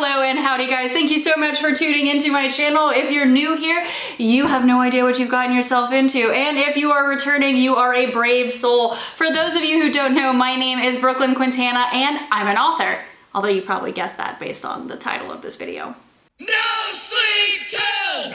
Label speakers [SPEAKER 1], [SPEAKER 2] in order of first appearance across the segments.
[SPEAKER 1] Hello and howdy guys. Thank you so much for tuning into my channel. If you're new here, you have no idea what you've gotten yourself into. And if you are returning, you are a brave soul. For those of you who don't know, my name is Brooklyn Quintana and I'm an author. Although you probably guessed that based on the title of this video.
[SPEAKER 2] No sleep till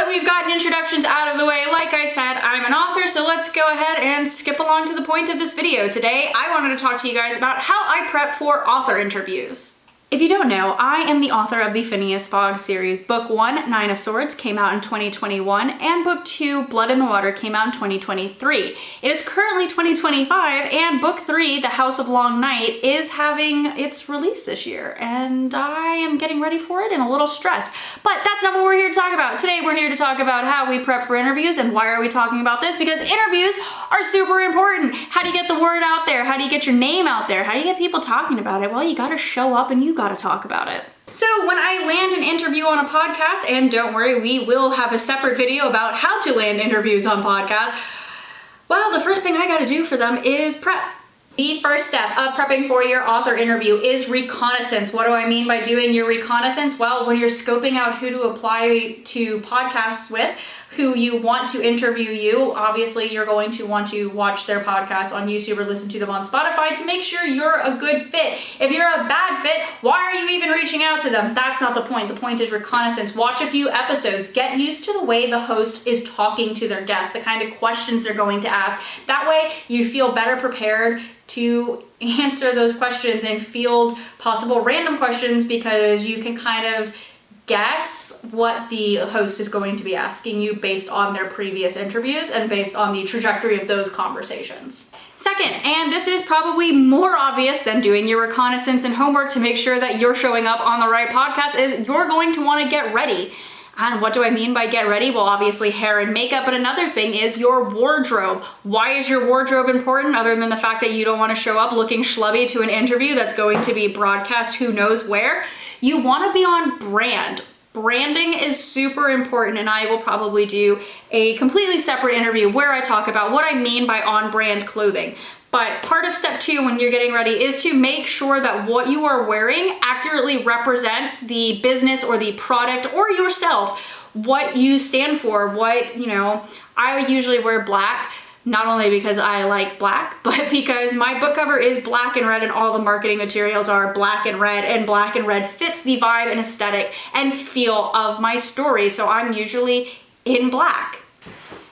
[SPEAKER 1] We've gotten introductions out of the way. Like I said, I'm an author, so let's go ahead and skip along to the point of this video. Today, I wanted to talk to you guys about how I prep for author interviews. If you don't know, I am the author of the Phineas Fogg series. Book 1, Nine of Swords, came out in 2021, and Book 2, Blood in the Water, came out in 2023. It is currently 2025, and Book 3, The House of Long Night, is having its release this year, and I am getting ready for it and a little stressed. But that's not what we're here to talk about. Today, we're here to talk about how we prep for interviews, and why are we talking about this? Because interviews are super important. How do you get the word out there? How do you get your name out there? How do you get people talking about it? Well, you gotta show up and you gotta talk about it. So when I land an interview on a podcast, and don't worry, we will have a separate video about how to land interviews on podcasts, well, the first thing I gotta do for them is prep. The first step of prepping for your author interview is reconnaissance. What do I mean by doing your reconnaissance? Well, when you're scoping out who to apply to podcasts with, who you want to interview you, obviously you're going to want to watch their podcasts on YouTube or listen to them on Spotify to make sure you're a good fit. If you're a bad fit, why are you even reaching out to them? That's not the point. The point is reconnaissance. Watch a few episodes. Get used to the way the host is talking to their guests, the kind of questions they're going to ask. That way you feel better prepared to answer those questions and field possible random questions, because you can kind of guess what the host is going to be asking you based on their previous interviews and based on the trajectory of those conversations. Second, and this is probably more obvious than doing your reconnaissance and homework to make sure that you're showing up on the right podcast, is you're going to want to get ready. And what do I mean by get ready? Well, obviously hair and makeup, but another thing is your wardrobe. Why is your wardrobe important, other than the fact that you don't want to show up looking schlubby to an interview that's going to be broadcast who knows where? You want to be on brand. Branding is super important, and I will probably do a completely separate interview where I talk about what I mean by on-brand clothing. But part of step 2 when you're getting ready is to make sure that what you are wearing accurately represents the business or the product or yourself, what you stand for, I usually wear black. Not only because I like black, but because my book cover is black and red and all the marketing materials are black and red fits the vibe and aesthetic and feel of my story. So I'm usually in black.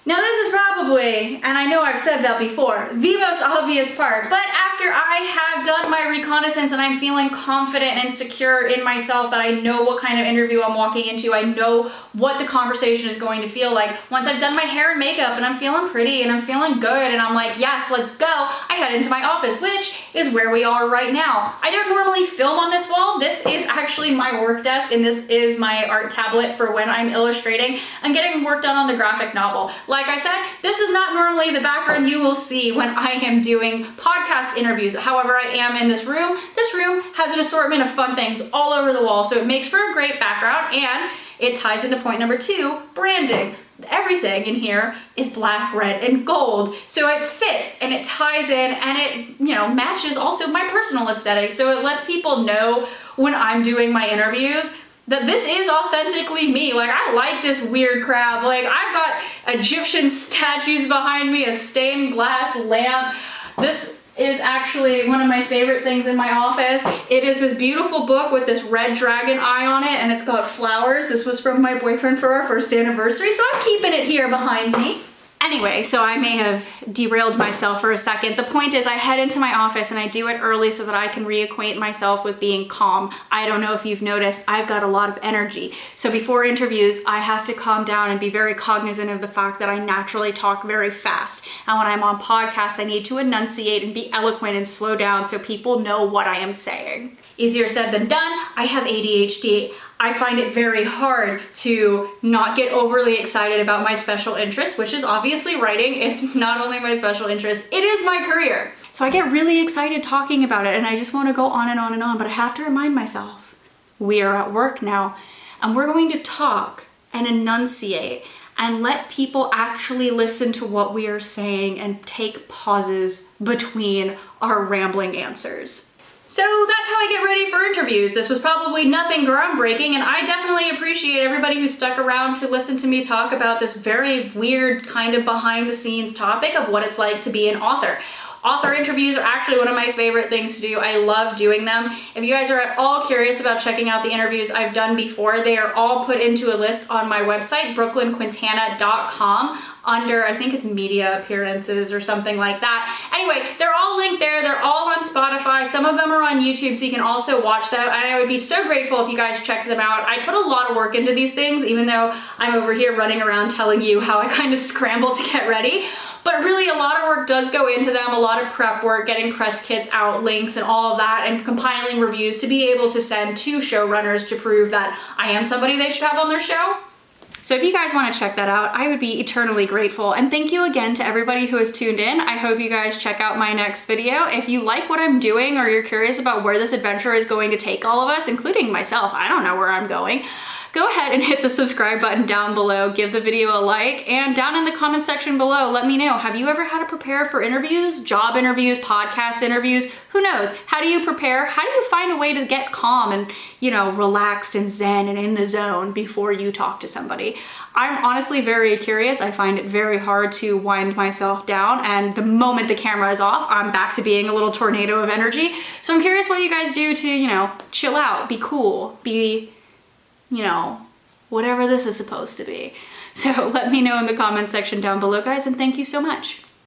[SPEAKER 1] Now this is probably, and I know I've said that before, the most obvious part, but after I have done my reconnaissance and I'm feeling confident and secure in myself that I know what kind of interview I'm walking into, I know what the conversation is going to feel like. Once I've done my hair and makeup and I'm feeling pretty and I'm feeling good and I'm like, yes, let's go, I head into my office, which is where we are right now. I don't normally film on this wall. This is actually my work desk, and this is my art tablet for when I'm illustrating and getting work done on the graphic novel. Like I said, this is not normally the background you will see when I am doing podcast interviews. However, I am in this room. This room has an assortment of fun things all over the wall, so it makes for a great background, and it ties into point number 2, branding. Everything in here is black, red, and gold, so it fits and it ties in, and it, matches also my personal aesthetic, so it lets people know when I'm doing my interviews that this is authentically me. Like, I like this weird crap. Like, I've got Egyptian statues behind me, a stained glass lamp. This is actually one of my favorite things in my office. It is this beautiful book with this red dragon eye on it, and it's got flowers. This was from my boyfriend for our first anniversary, so I'm keeping it here behind me. Anyway, so I may have derailed myself for a second. The point is I head into my office and I do it early so that I can reacquaint myself with being calm. I don't know if you've noticed, I've got a lot of energy. So before interviews, I have to calm down and be very cognizant of the fact that I naturally talk very fast. And when I'm on podcasts, I need to enunciate and be eloquent and slow down so people know what I am saying. Easier said than done. I have ADHD. I find it very hard to not get overly excited about my special interest, which is obviously writing. It's not only my special interest, it is my career. So I get really excited talking about it, and I just want to go on and on and on, but I have to remind myself, we are at work now, and we're going to talk and enunciate and let people actually listen to what we are saying and take pauses between our rambling answers. So that's how I get ready for interviews. This was probably nothing groundbreaking, and I definitely appreciate everybody who stuck around to listen to me talk about this very weird kind of behind the scenes topic of what it's like to be an author. Author interviews are actually one of my favorite things to do. I love doing them. If you guys are at all curious about checking out the interviews I've done before, they are all put into a list on my website, brooklynquintana.com, under, I think it's media appearances or something like that. Anyway, they're all linked there. They're all on Spotify. Some of them are on YouTube, so you can also watch them. And I would be so grateful if you guys checked them out. I put a lot of work into these things, even though I'm over here running around telling you how I kind of scramble to get ready. But really, a lot of work does go into them, a lot of prep work, getting press kits out, links, and all of that, and compiling reviews to be able to send to showrunners to prove that I am somebody they should have on their show. So if you guys want to check that out, I would be eternally grateful. And thank you again to everybody who has tuned in. I hope you guys check out my next video. If you like what I'm doing or you're curious about where this adventure is going to take all of us, including myself, I don't know where I'm going, go ahead and hit the subscribe button down below, give the video a like, and down in the comment section below, let me know, have you ever had to prepare for interviews, job interviews, podcast interviews? Who knows? How do you prepare? How do you find a way to get calm and, relaxed and zen and in the zone before you talk to somebody? I'm honestly very curious. I find it very hard to wind myself down, and the moment the camera is off, I'm back to being a little tornado of energy. So I'm curious what you guys do to, chill out, be cool, be whatever this is supposed to be. So let me know in the comment section down below, guys, and thank you so much.